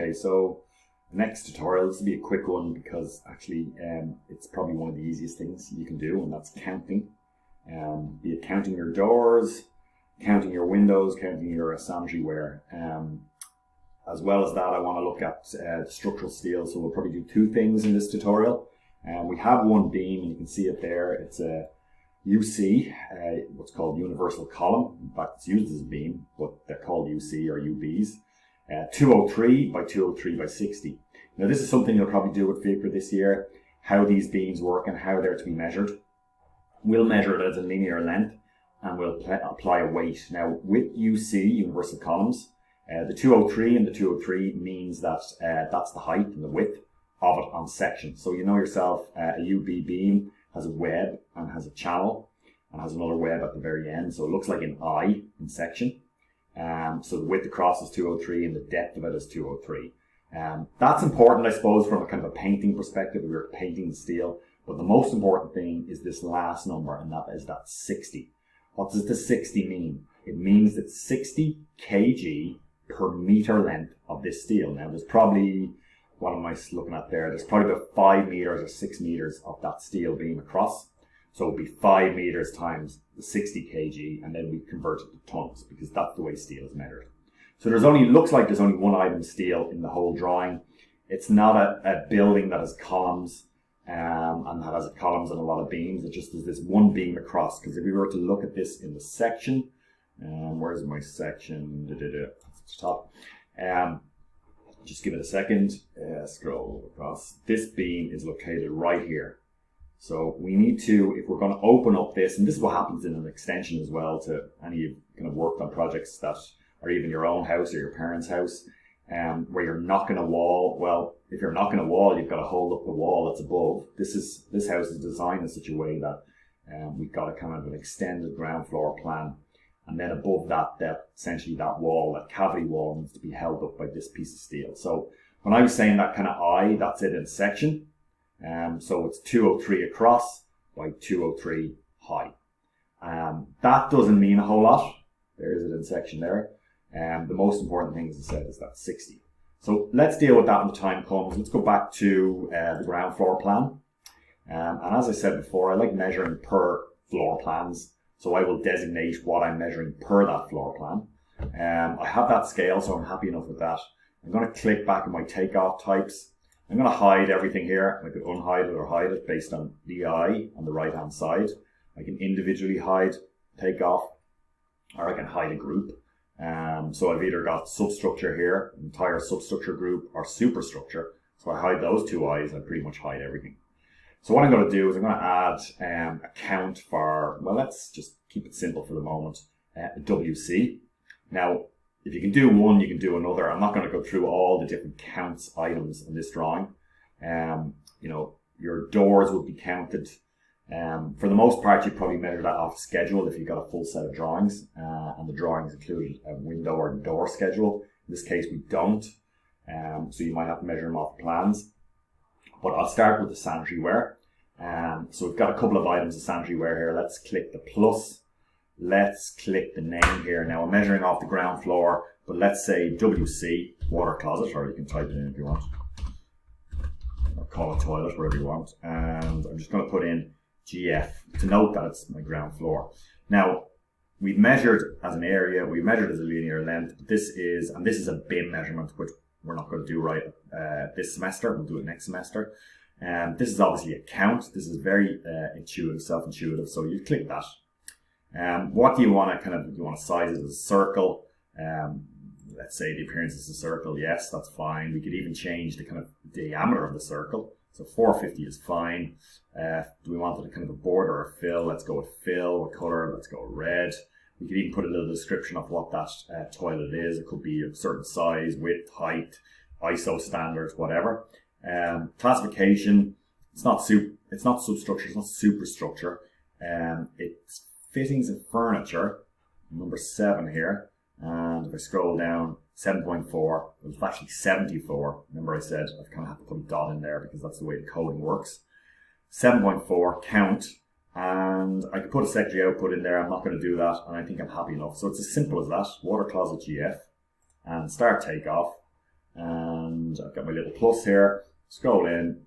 Okay, so the next tutorial, this will be a quick one because actually it's probably one of the easiest things you can do, and that's counting. Be it counting your doors, counting your windows, counting your sanitary ware. As well as that, I want to look at the structural steel, so we'll probably do two things in this tutorial. We have one beam, and you can see it there. It's a UC, what's called universal column. In fact, it's used as a beam, but they're called UC or UBs. 203 by 203 by 60. Now this is something you'll probably do with FIGRA this year, how these beams work and how they're to be measured. We'll measure it as a linear length and we'll apply a weight. Now with UC, universal columns, the 203 and the 203 means that that's the height and the width of it on section. So you know yourself, a UB beam has a web and has a channel and has another web at the very end. So it looks like an eye in section. So the width across is 203 and the depth of it is 203. That's important, I suppose, from a kind of a painting perspective. We were painting the steel, but the most important thing is this last number, and that is that 60. What does the 60 mean? It means that 60 kg per meter length of this steel. Now there's probably, what am I looking at there? There's probably about 5 meters or 6 meters of that steel beam across. So it would be 5 meters times the 60 kg, and then we convert it to tons because that's the way steel is measured. So looks like there's only one item of steel in the whole drawing. It's not a building that has columns and that has columns and a lot of beams. It just is this one beam across. Because if we were to look at this in the section, where's my section? It's at the top. Just give it a second. Scroll across. This beam is located right here. So we need to, if we're going to open up this, and this is what happens in an extension as well to any of kind of worked on projects that are even your own house or your parents' house, where you're knocking a wall. Well, if you're knocking a wall, you've got to hold up the wall that's above. This house is designed in such a way that we've got a kind of an extended ground floor plan, and then above that essentially that wall, that cavity wall, needs to be held up by this piece of steel. So when I was saying that kind of eye, that's it in section. So it's 203 across by 203 high. That doesn't mean a whole lot. There's it in section there. The most important thing, as I said, is that 60. So let's deal with that when the time comes. Let's go back to the ground floor plan. And as I said before, I like measuring per floor plans. So I will designate what I'm measuring per that floor plan. I have that scale, so I'm happy enough with that. I'm going to click back on my takeoff types. I'm going to hide everything here. I could unhide it or hide it based on the eye on the right hand side. I can individually hide takeoff, or I can hide a group. So I've either got substructure here, entire substructure group, or superstructure. So I hide those two eyes, I pretty much hide everything. So what I'm going to do is I'm going to add a count for, well, let's just keep it simple for the moment, WC. Now, if you can do one, you can do another. I'm not going to go through all the different counts items in this drawing. You know, your doors would be counted. For the most part, you probably measure that off schedule if you've got a full set of drawings, and the drawings include a window or door schedule. In this case, we don't. So you might have to measure them off plans. But I'll start with the sanitary ware. So we've got a couple of items of sanitary ware here. Let's click the plus. Let's click the name here. Now I'm measuring off the ground floor, but let's say WC, water closet, or you can type it in if you want. Or call it toilet, whatever you want. And I'm just going to put in GF to note that it's my ground floor. Now, we've measured as an area, we measured as a linear length, but this is a BIM measurement, which we're not going to do right this semester. We'll do it next semester. This is obviously a count. This is very intuitive, self-intuitive, so you click that. What do you want to you want to size it as a circle? Let's say the appearance is a circle. Yes, that's fine. We could even change the kind of diameter of the circle. So 450 is fine. Do we want it a kind of a border or fill? Let's go with fill. What color? Let's go red. We could even put a little description of what that toilet is. It could be a certain size, width, height, ISO standards, whatever. Classification. It's not substructure. It's not superstructure. It's fittings and furniture, number 7 here, and if I scroll down, 7.4, it's actually 74. Remember I said I've kind of had to put a dot in there because that's the way the coding works. 7.4 count, and I could put a secondary output in there. I'm not going to do that, and I think I'm happy enough. So it's as simple as that. Water closet GF, and start takeoff, and and I've got my little plus here. Scroll in,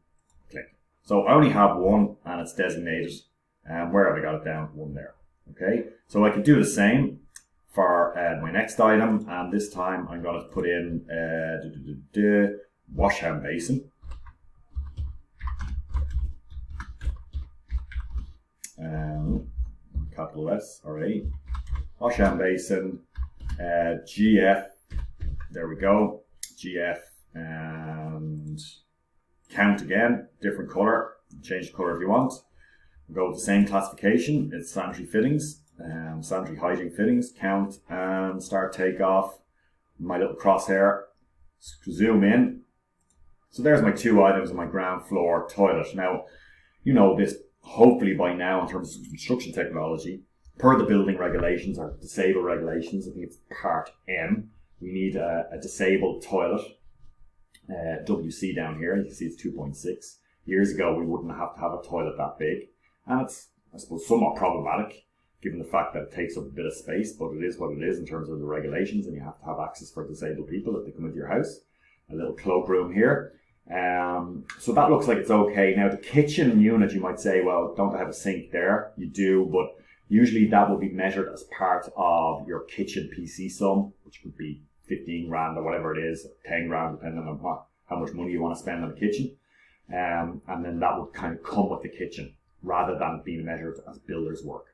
click. So I only have one and it's designated. Where have I got it down? One there. Okay, so I can do the same for my next item, and this time I'm going to put in wash hand basin. Capital S or A. Wash hand basin, GF. There we go. GF and count again. Different color. Change the color if you want. Go with the same classification. It's sanitary fittings, sanitary hygiene fittings. Count and start takeoff. My little crosshair. Zoom in. So there's my two items on my ground floor toilet. Now, you know this hopefully by now in terms of construction technology. Per the building regulations or disabled regulations, I think it's part M. We need a disabled toilet. WC down here. You can see it's 2.6. Years ago, we wouldn't have to have a toilet that big. And it's, I suppose, somewhat problematic given the fact that it takes up a bit of space, but it is what it is in terms of the regulations, and you have to have access for disabled people if they come into your house. A little cloakroom here. So that looks like it's okay. Now the kitchen unit, you might say, well, don't I have a sink there? You do, but usually that will be measured as part of your kitchen PC sum, which could be 15 grand or whatever it is, 10 grand, depending on how much money you want to spend on the kitchen. And then that would kind of come with the kitchen rather than being measured as builder's work.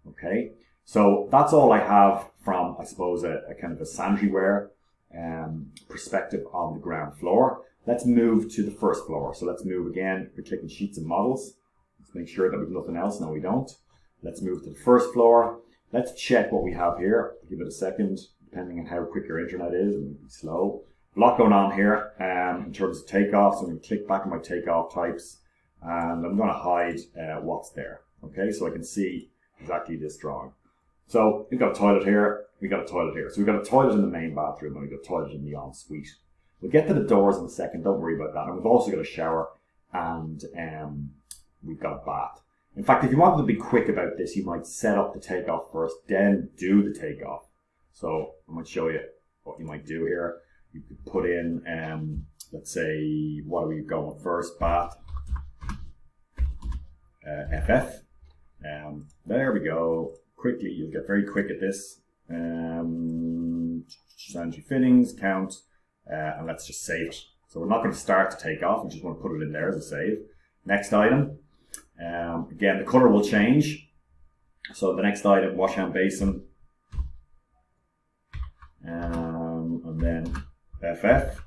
Okay, so that's all I have from, I suppose, a kind of a sanitary ware perspective on the ground floor. Let's move to the first floor. So let's move again. We're clicking sheets and models. Let's make sure that we've nothing else. No, we don't. Let's move to the first floor. Let's check what we have here. Give it a second, depending on how quick your internet is. It may be slow. A lot going on here in terms of takeoff. So I'm going to click back on my takeoff types, and I'm going to hide what's there. Okay, so I can see exactly this drawing. So we've got a toilet here. We've got a toilet here. So we've got a toilet in the main bathroom, and we've got a toilet in the ensuite. We'll get to the doors in a second. Don't worry about that. And we've also got a shower, and we've got a bath. In fact, if you wanted to be quick about this, you might set up the takeoff first, then do the takeoff. So I'm going to show you what you might do here. You could put in, let's say, what are we going first? Bath, FF. There we go. Quickly, you'll get very quick at this. Sanitary fittings, count, and let's just save it. So we're not going to start to take off. We just want to put it in there as a save. Next item. Again, the color will change. So the next item, wash hand basin. And then FF.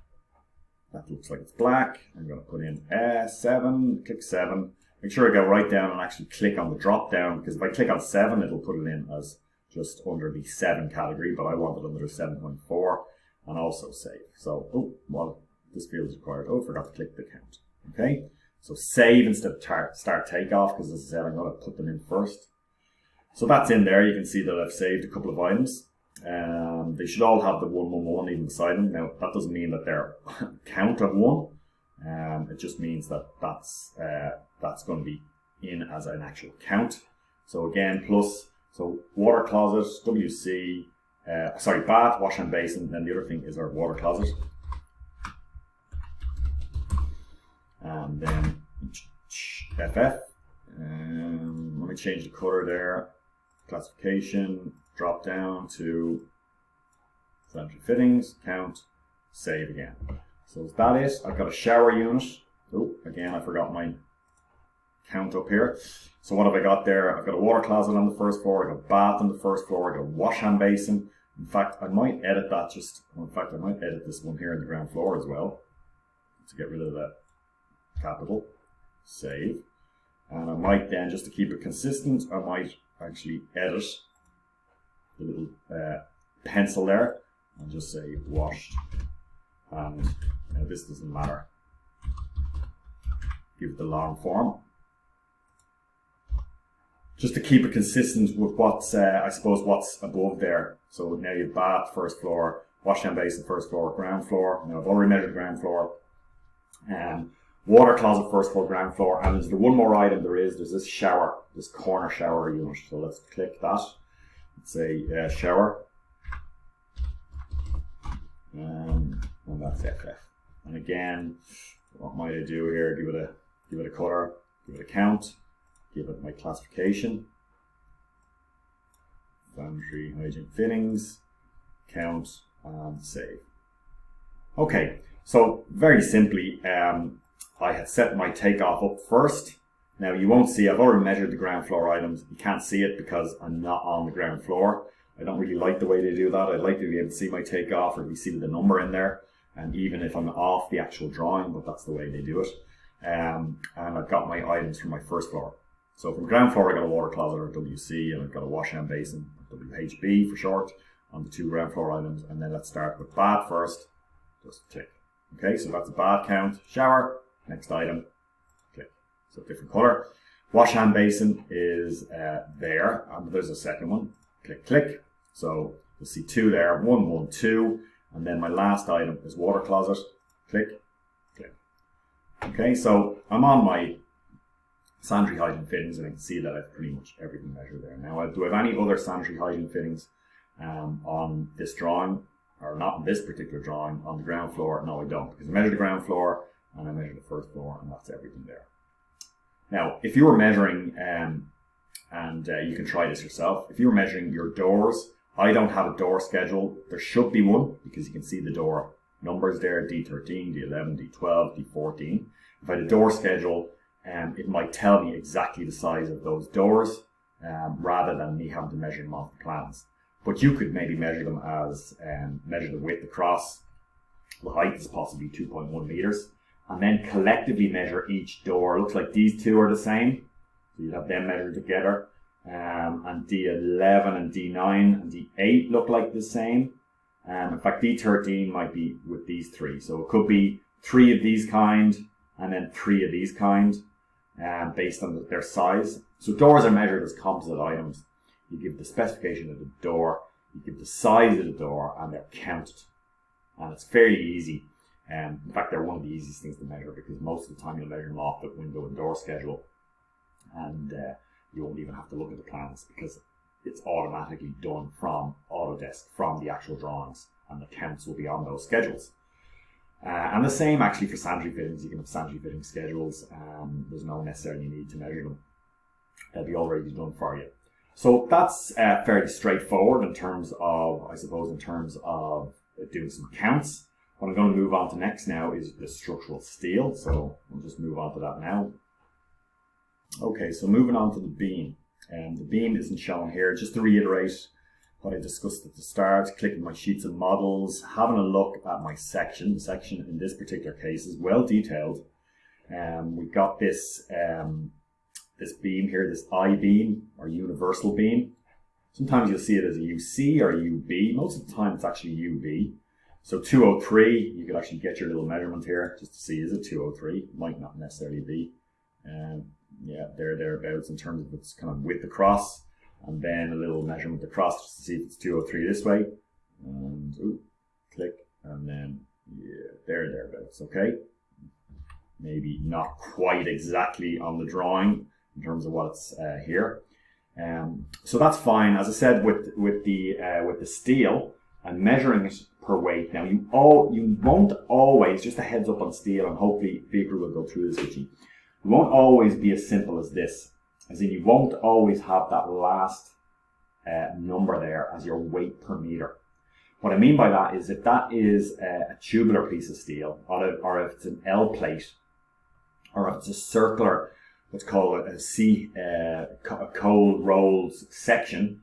That looks like it's black. I'm going to put in 7, click 7. Make sure I go right down and actually click on the drop down, because if I click on 7, it'll put it in as just under the 7 category, but I want it under the 7.4, and also save. So, oh, well, this field is required. Oh, I forgot to click the count. Okay, so save instead of start takeoff, because as I said, I'm going to put them in first. So that's in there. You can see that I've saved a couple of items. They should all have the 111 even beside them. Now, that doesn't mean that they're count of 1. It just means that that's going to be in as an actual count. So again, plus, so water closet, WC, bath, wash hand basin, then the other thing is our water closet. And then FF. Let me change the color there. Classification, drop down to sanitary fittings, count, save again. So is that it? I've got a shower unit. Oh, again, I forgot my count up here. So what have I got there? I've got a water closet on the first floor. I've got a bath on the first floor. I've got a wash hand basin. In fact, I might edit that I might edit this one here in the ground floor as well to get rid of that capital. Save. And I might then, just to keep it consistent, I might actually edit the little pencil there and just say washed. And now this doesn't matter. Give it the long form. Just to keep it consistent with what's, I suppose, what's above there. So now you have bath, first floor, wash hand basin, first floor, ground floor. Now I've already measured ground floor. Water closet, first floor, ground floor. And there's the one more item there's this shower, this corner shower unit. So let's click that. Let's say shower. And that's FF. And again, what might I do here? Give it a color, give it a count, give it my classification. Sanitary hygiene fittings, count, and save. Okay, so very simply, I had set my takeoff up first. Now you won't see, I've already measured the ground floor items. You can't see it because I'm not on the ground floor. I don't really like the way they do that. I'd like to be able to see my takeoff or be see the number in there. And even if I'm off the actual drawing, but that's the way they do it. And I've got my items from my first floor. So from ground floor, I got a water closet or WC, and I've got a wash hand basin, WHB for short, on the 2 ground floor items. And then let's start with bath first. Just tick. Okay, so that's a bath count. Shower, next item, click. So different color. Wash hand basin is there, and there's a second one. Click, click. So you'll see 2 there, 1, 1, 2. And then my last item is water closet. Click, click. Okay, so I'm on my sanitary hygiene fittings, and I can see that I've pretty much everything measured there. Now, do I have any other sanitary hygiene fittings on this drawing, or not on this particular drawing, on the ground floor? No, I don't, because I measured the ground floor and I measured the first floor, and that's everything there. Now, if you were measuring, you can try this yourself, if you were measuring your doors, I don't have a door schedule. There should be one, because you can see the door numbers there, D13, D11, D12, D14. If I had a door schedule, it might tell me exactly the size of those doors, rather than me having to measure them off the plans. But you could maybe measure them as, measure the width across. The height is possibly 2.1 meters. And then collectively measure each door. Looks like these 2 are the same. So you'd have them measured together. And D11 and D9 and D8 look like the same. In fact, D13 might be with these 3. So it could be 3 of these kind and then 3 of these kind, based on their size. So doors are measured as composite items. You give the specification of the door, you give the size of the door, and they're counted. And it's fairly easy. In fact, they're one of the easiest things to measure, because most of the time you'll measure them off the window and door schedule. And you won't even have to look at the plans, because it's automatically done from Autodesk, from the actual drawings, and the counts will be on those schedules. And the same actually for sanitary fittings. You can have sanitary fitting schedules. There's no necessarily need to measure them. They'll be already done for you. So that's fairly straightforward in terms of, I suppose, in terms of doing some counts. What I'm going to move on to next now is the structural steel. So we'll just move on to that now. Okay, so moving on to the beam. The beam isn't shown here. Just to reiterate what I discussed at the start, clicking my sheets and models, having a look at my section. The section in this particular case is well detailed. We've got this this beam here, this I-beam or universal beam. Sometimes you'll see it as a UC or a UB. Most of the time it's actually UB. So 203, you could actually get your little measurement here just to see, is it 203? It might not necessarily be. Yeah, thereabouts in terms of its kind of width across, and then a little measurement across just to see if it's 203 this way. And click, and then yeah, thereabouts. Okay, maybe not quite exactly on the drawing in terms of what's here. So that's fine. As I said, with the steel and measuring it per weight. Now you won't always, just a heads up on steel, and hopefully Baker will go through this with you. It won't always be as simple as this, as in you won't always have that last number there as your weight per meter. What I mean by that is if that is a tubular piece of steel, or if it's an L plate, or if it's a circular, what's called a cold rolls section,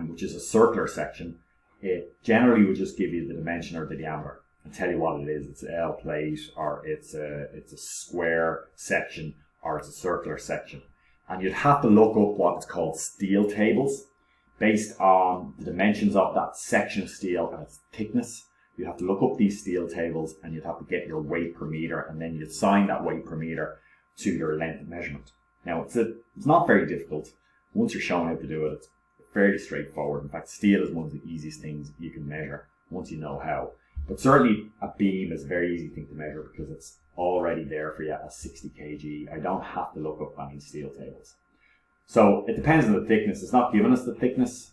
which is a circular section, it generally will just give you the dimension or the diameter and tell you what it is. It's an L plate, or it's a square section, or it's a circular section. And you'd have to look up what's called steel tables based on the dimensions of that section of steel and its thickness. You'd have to look up these steel tables, and you'd have to get your weight per meter, and then you'd assign that weight per meter to your length measurement. Now it's not very difficult. Once you're shown how to do it, it's fairly straightforward. In fact, steel is one of the easiest things you can measure once you know how. But certainly a beam is a very easy thing to measure because it's already there for you at 60 kg. I don't have to look up any steel tables. So it depends on the thickness. It's not giving us the thickness.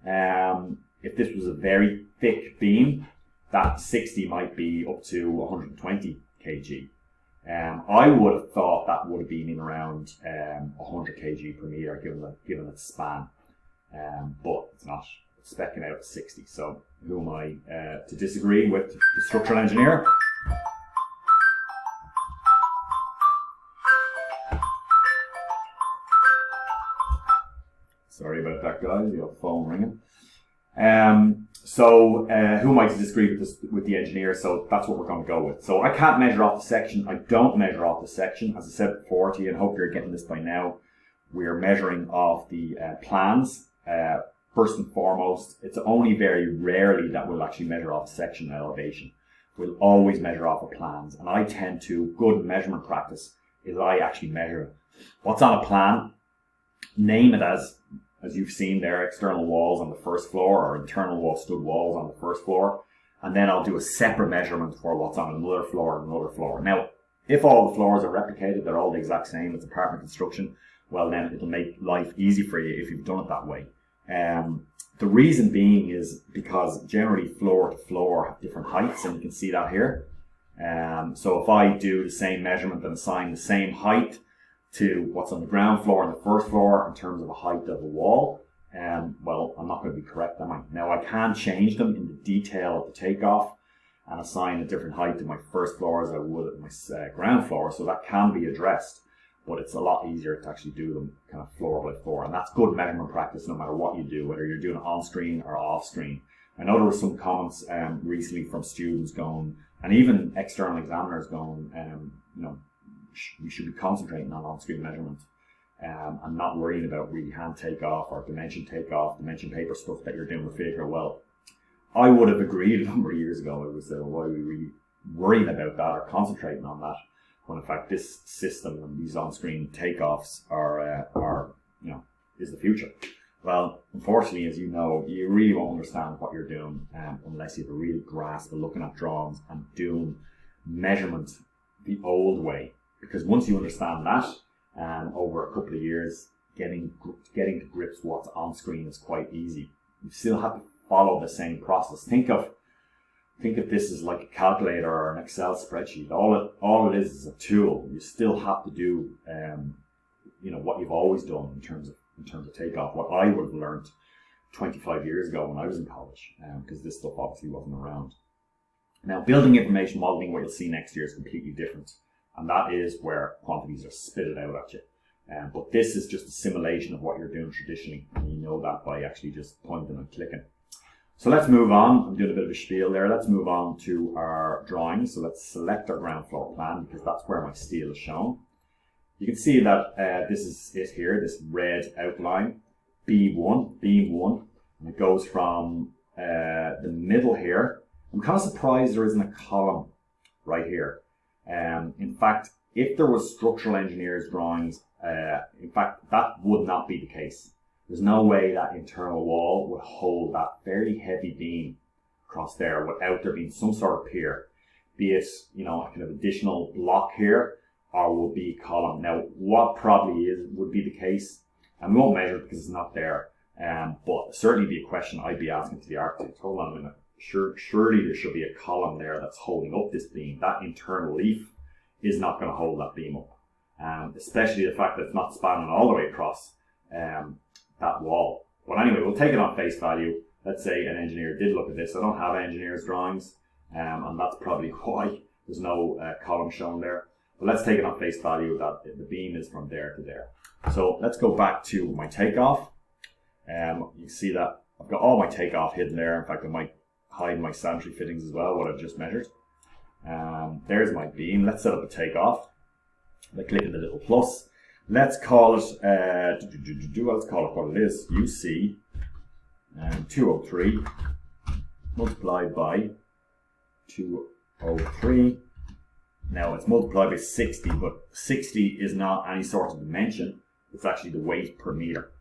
If this was a very thick beam, that 60 might be up to 120 kg. I would have thought that would have been in around 100 kg per meter given its span, but it's not. It's specking out at 60. So who am I to disagree with the structural engineer? Sorry about that, guys. You have a phone ringing. So who am I to disagree with the engineer? So that's what we're going to go with. So I can't measure off the section. I don't measure off the section. As I said before to you, and hope you're getting this by now, we're measuring off the plans. First and foremost, it's only very rarely that we'll actually measure off section and elevation. We'll always measure off of plans. And I tend to, good measurement practice is I actually measure what's on a plan, name it as you've seen there, external walls on the first floor or internal wall stud walls on the first floor. And then I'll do a separate measurement for what's on another floor and another floor. Now, if all the floors are replicated, they're all the exact same, it's apartment construction, well then it'll make life easy for you if you've done it that way. The reason being is because generally floor to floor have different heights, and you can see that here. So if I do the same measurement and assign the same height to what's on the ground floor and the first floor in terms of a height of a wall, well, I'm not going to be correct, am I? Now I can change them in the detail of the takeoff and assign a different height to my first floor as I would at my ground floor, so that can be addressed. But it's a lot easier to actually do them kind of floor by floor. And that's good measurement practice no matter what you do, whether you're doing it on screen or off screen. I know there were some comments recently from students going, and even external examiners going, we should be concentrating on on-screen measurement and not worrying about really hand takeoff or dimension takeoff, dimension paper stuff that you're doing with Figure. Well, I would have agreed a number of years ago. It was why are we really worrying about that or concentrating on that? When in fact this system and these on-screen takeoffs is the future. Well, unfortunately, as you know, you really won't understand what you're doing unless you have a real grasp of looking at drawings and doing measurement the old way. Because once you understand that, over a couple of years, getting to grips what's on screen is quite easy. You still have to follow the same process. Think of this as like a calculator or an Excel spreadsheet. All it is a tool. You still have to do, what you've always done in terms of takeoff. What I would have learned 25 years ago when I was in college, because this stuff obviously wasn't around. Now, building information modeling, what you'll see next year is completely different, and that is where quantities are spitted out at you. But this is just a simulation of what you're doing traditionally, and you know that by actually just pointing and clicking. So let's move on. I'm doing a bit of a spiel there. Let's move on to our drawing. So let's select our ground floor plan because that's where my steel is shown. You can see that this is it here, this red outline, beam one, and it goes from the middle here. I'm kind of surprised there isn't a column right here. In fact, if there was structural engineers drawings, in fact, that would not be the case. There's no way that internal wall would hold that fairly heavy beam across there without there being some sort of pier, be it, a kind of additional block here, or will be a column. Now, what probably would be the case, and we won't measure it because it's not there, but certainly be a question I'd be asking to the architect. Hold on a minute. Surely there should be a column there that's holding up this beam. That internal leaf is not going to hold that beam up, especially the fact that it's not spanning all the way across that wall. But anyway, we'll take it on face value. Let's say an engineer did look at this. I don't have engineer's drawings, and that's probably why there's no column shown there. But let's take it on face value that the beam is from there to there. So let's go back to my takeoff. You see that I've got all my takeoff hidden there. In fact, I might hide my sanitary fittings as well, what I've just measured. There's my beam. Let's set up a takeoff. I click on the little plus. Let's call it, let's call it what it is. UC 203 multiplied by 203. Now it's multiplied by 60, but 60 is not any sort of dimension. It's actually the weight per meter.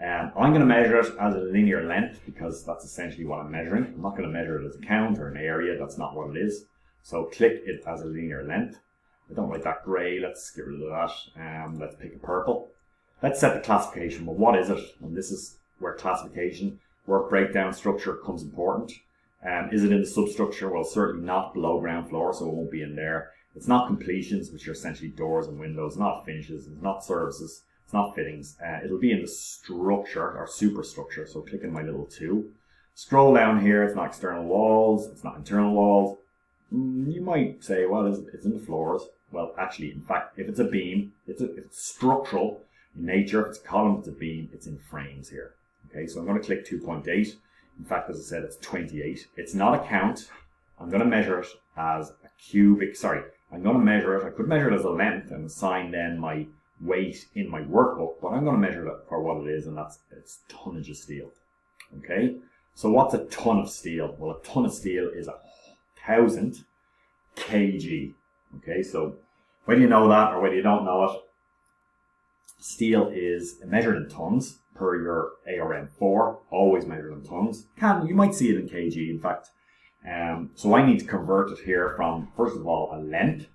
I'm going to measure it as a linear length because that's essentially what I'm measuring. I'm not going to measure it as a count or an area. That's not what it is. So click it as a linear length. I don't like that grey. Let's get rid of that. Let's pick a purple. Let's set the classification. Well, what is it? And this is where classification, work breakdown, structure comes important. Is it in the substructure? Well, certainly not below ground floor, so it won't be in there. It's not completions, which are essentially doors and windows, not finishes, it's not services, it's not fittings. It'll be in the structure or superstructure, so click on my little 2. Scroll down here, it's not external walls, it's not internal walls. You might say, well, it's in the floors. Well, actually, in fact, if it's a beam, if it's structural in nature, if it's a column, it's a beam, it's in frames here. Okay, so I'm going to click 2.8. In fact, as I said, it's 28. It's not a count. I'm going to measure it as a cubic, I'm going to measure it, I could measure it as a length and assign then my weight in my workbook, but I'm going to measure it for what it is, and it's tonnage of steel. Okay, so what's a ton of steel? Well, a ton of steel is 1,000 kg. Okay, so whether you know that or whether you don't know it, steel is measured in tons per your ARM4, always measured in tons. You might see it in kg, in fact. So I need to convert it here from, first of all, a length,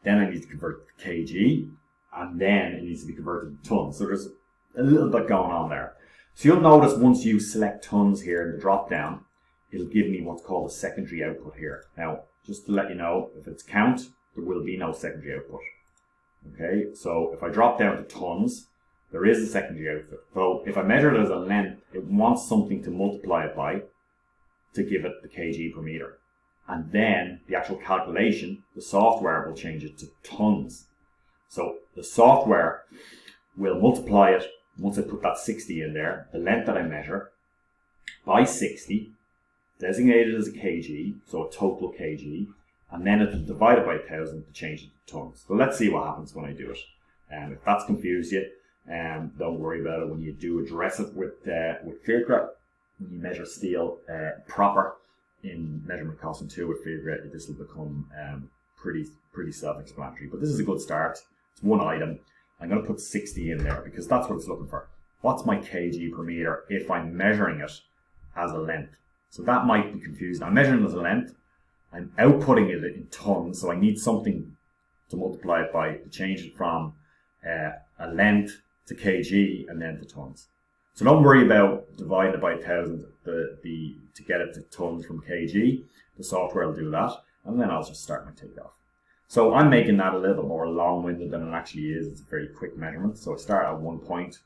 then I need to convert it to kg, and then it needs to be converted to tons. So there's a little bit going on there. So you'll notice once you select tons here in the drop down, it'll give me what's called a secondary output here. Now, just to let you know, if it's count, there will be no secondary output. Okay, so if I drop down to tons, there is a secondary output. So if I measure it as a length, it wants something to multiply it by to give it the kg per meter. And then the actual calculation, the software will change it to tons. So the software will multiply it, once I put that 60 in there, the length that I measure, by 60, designated as a kg, so a total kg, and then it'll divide it by 1,000 to change it to tons. So let's see what happens when I do it. If that's confused you, don't worry about it. When you do address it with Fieldgrid, when you measure steel proper in measurement costing 2 with Fieldgrid, this will become pretty self-explanatory. But this is a good start. It's one item. I'm going to put 60 in there because that's what it's looking for. What's my kg per meter if I'm measuring it as a length? So that might be confusing. I'm measuring it as a length. I'm outputting it in tons, so I need something to multiply it by to change it from a length to kg and then to tons. So don't worry about dividing it by 1,000 to get it to tons from kg. The software will do that, and then I'll just start my takeoff. So I'm making that a little bit more long-winded than it actually is. It's a very quick measurement. So I start at 1 point,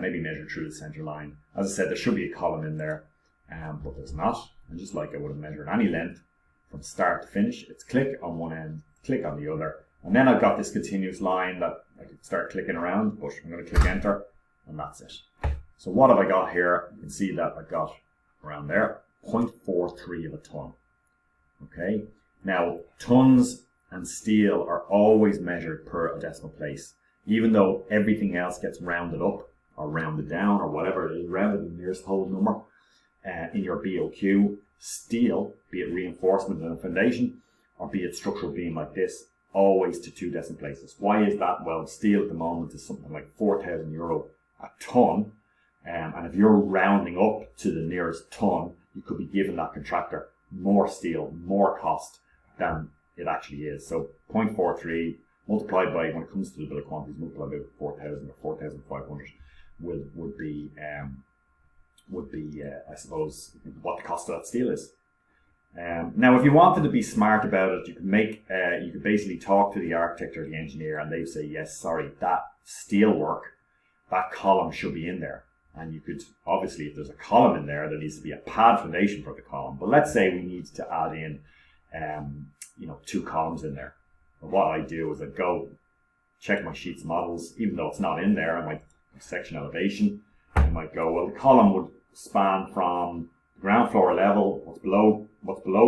maybe measure through the center line. As I said, there should be a column in there, but there's not. And just like I would have measured any length from start to finish, it's click on one end, click on the other, and then I've got this continuous line that I could start clicking around, but I'm going to click enter, and that's it. So what have I got here? You can see that I got around there 0.43 of a ton. Okay, now tons and steel are always measured per a decimal place, even though everything else gets rounded up or rounded down or whatever it is, rounded to the nearest whole number. In your BOQ, steel, be it reinforcement and a foundation, or be it structural beam like this, always to 2 decimal places. Why is that? Well, steel at the moment is something like €4,000 a ton, and if you're rounding up to the nearest ton, you could be giving that contractor more steel, more cost than it actually is. So 0.43 multiplied by, when it comes to the bill of quantities, multiplied by 4,000 or 4,500 would be, I suppose, what the cost of that steel is. Now, if you wanted to be smart about it, you could basically talk to the architect or the engineer, and they say, yes, sorry, that steel work, that column should be in there. And you could, obviously, if there's a column in there, there needs to be a pad foundation for the column. But let's say we need to add in, 2 columns in there. And what I do is I go check my sheets models, even though it's not in there, I might section elevation. I might go, well, the column would span from ground floor level, what's below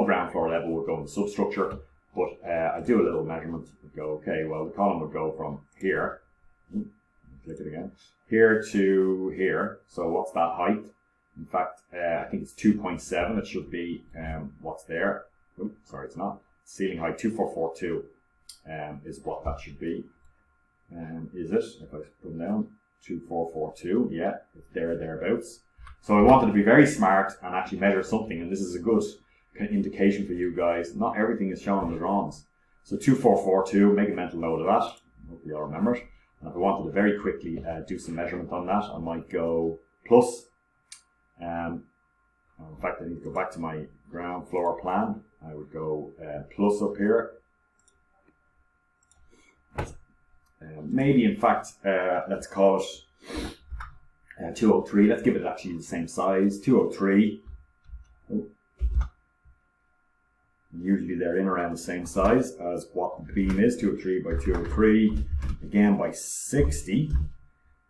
ground floor level would go in the substructure, but I do a little measurement. I go, okay, well, the column would go from here, click it again, here to here. So what's that height? In fact, I think it's 2.7. It should be what's there. Oops, sorry, it's not. Ceiling height 2442 is what that should be. Is it? If I put them down, 2442. Yeah, it's thereabouts. So I wanted to be very smart and actually measure something, and this is a good kind of indication for you guys. Not everything is shown in the drawings. So 2442, make a mental note of that. Hope you all remember it. And if I wanted to very quickly do some measurement on that, I might go plus In fact, I need to go back to my ground floor plan. I would go plus up here. Maybe, in fact, let's call it 203. Let's give it actually the same size, 203. Oh. Usually they're in around the same size as what the beam is, 203 by 203, again by 60.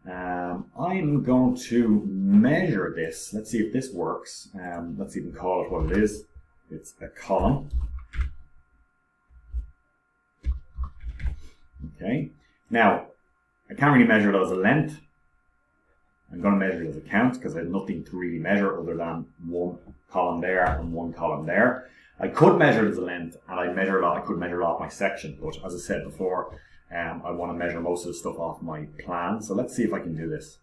I'm going to measure this. Let's see if this works. Let's even call it what it is. It's a column. Okay. Now, I can't really measure it as a length. I'm going to measure it as a count because I have nothing to really measure other than one column there and one column there. I could measure it as a length, and I could measure it off my section, but as I said before, I want to measure most of the stuff off my plan. So let's see if I can do this.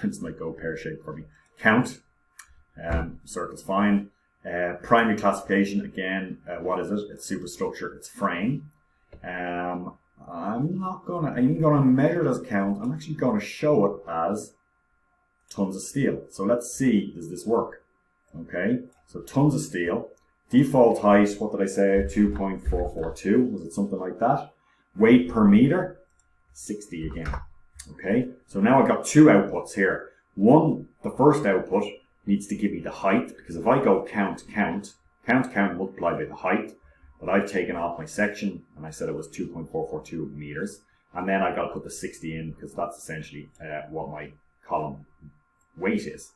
This might go pear-shaped for me. Count. Circle's fine. Primary classification, again, what is it? It's superstructure, it's frame. I'm not even going to measure it as count. I'm actually going to show it as tons of steel. So let's see, does this work? Okay, so tons of steel. Default height, what did I say? 2.442. Was it something like that? Weight per meter, 60 again. Okay, so now I've got two outputs here. One, the first output needs to give me the height, because if I go count, multiply by the height, but I've taken off my section, and I said it was 2.442 meters, and then I've got to put the 60 in, because that's essentially what my column weight is.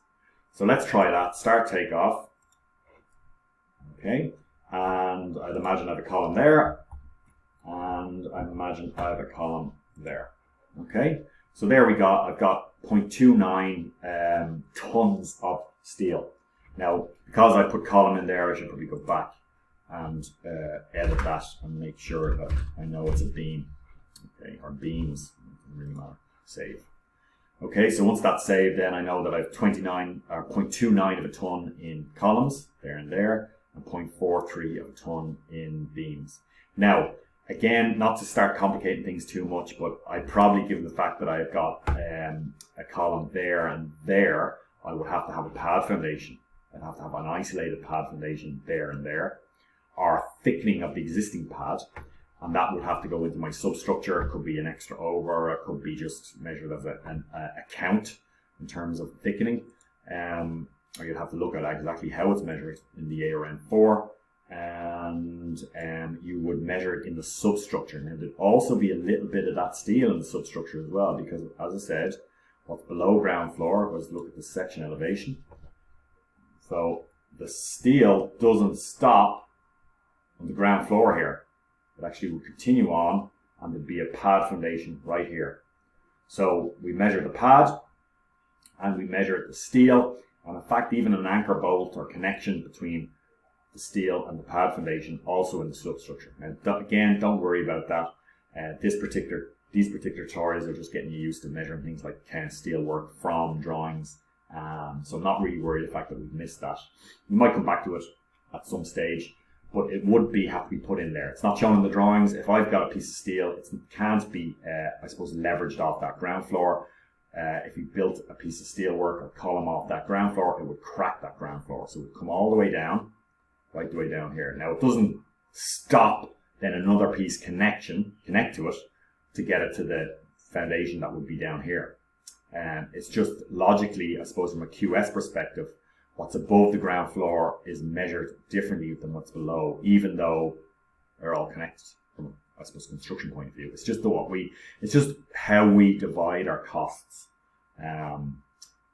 So let's try that. Start takeoff. Okay, and I'd imagine I have a column there, and I imagine I have a column there. Okay, so there we go. I've got 0.29 tons of steel. Now, because I put column in there, I should probably go back and edit that and make sure that I know it's a beam. Okay, or beams, doesn't really matter. Save. Okay, so once that's saved, then I know that I have 0.29 of a ton in columns, there and there, and 0.43 of a ton in beams. Now, again, not to start complicating things too much, but I probably, given the fact that I've got a column there and there, I would have to have a pad foundation. I'd have to have an isolated pad foundation there and there, or thickening of the existing pad, and that would have to go into my substructure. It could be an extra over, it could be just measured as a count in terms of thickening. Or you'd have to look at exactly how it's measured in the ARN4, and you would measure it in the substructure. Now, there'd also be a little bit of that steel in the substructure as well, because as I said, what's below ground floor, let's look at the section elevation. So the steel doesn't stop on the ground floor here. It actually will continue on, and there'd be a pad foundation right here. So we measure the pad, and we measure the steel, and in fact even an anchor bolt or connection between the steel and the pad foundation also in the substructure. Now again, don't worry about that. These particular tutorials are just getting you used to measuring things like steel work from drawings. So I'm not really worried the fact that we've missed that. We might come back to it at some stage, but it would have to be put in there. It's not shown in the drawings. If I've got a piece of steel, it can't be, I suppose, leveraged off that ground floor. If you built a piece of steel work or column off that ground floor, it would crack that ground floor. So it would come all the way down, right the way down here. Now it doesn't stop, then another piece connect to it to get it to the foundation that would be down here. It's just logically, I suppose, from a QS perspective, what's above the ground floor is measured differently than what's below, even though they're all connected from, I suppose, construction point of view. It's just it's just how we divide our costs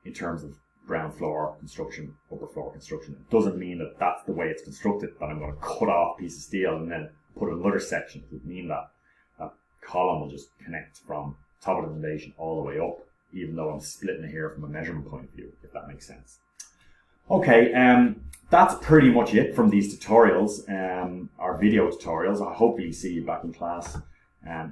in terms of ground floor construction, upper floor construction. It doesn't mean that that's the way it's constructed, that I'm going to cut off a piece of steel and then put another section. It would mean that that column will just connect from top of the foundation all the way up, even though I'm splitting it here from a measurement point of view, if that makes sense. Okay, that's pretty much it from these tutorials, our video tutorials. I hopefully see you back in class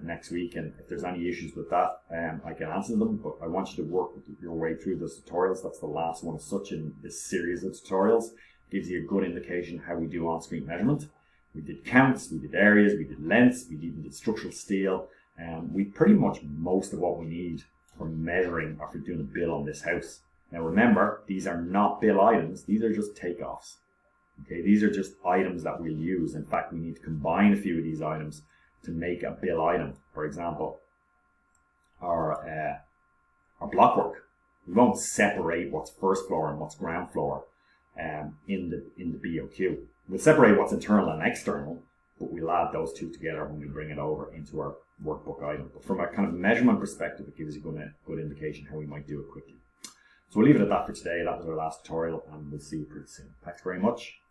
next week, and if there's any issues with that, I can answer them, but I want you to work your way through those tutorials. That's the last one of such in this series of tutorials. It gives you a good indication how we do on-screen measurement. We did counts, we did areas, we did lengths, we even did structural steel, and we pretty much most of what we need for measuring or for doing a build on this house. Now remember, these are not bill items, these are just takeoffs. Okay, these are just items that we'll use. In fact, we need to combine a few of these items to make a bill item. For example, our blockwork. We won't separate what's first floor and what's ground floor in the BOQ. We'll separate what's internal and external, but we'll add those two together when we bring it over into our workbook item. But from a kind of measurement perspective, it gives you a good indication how we might do it quickly. So we'll leave it at that for today. That was our last tutorial, and we'll see you pretty soon. Thanks very much.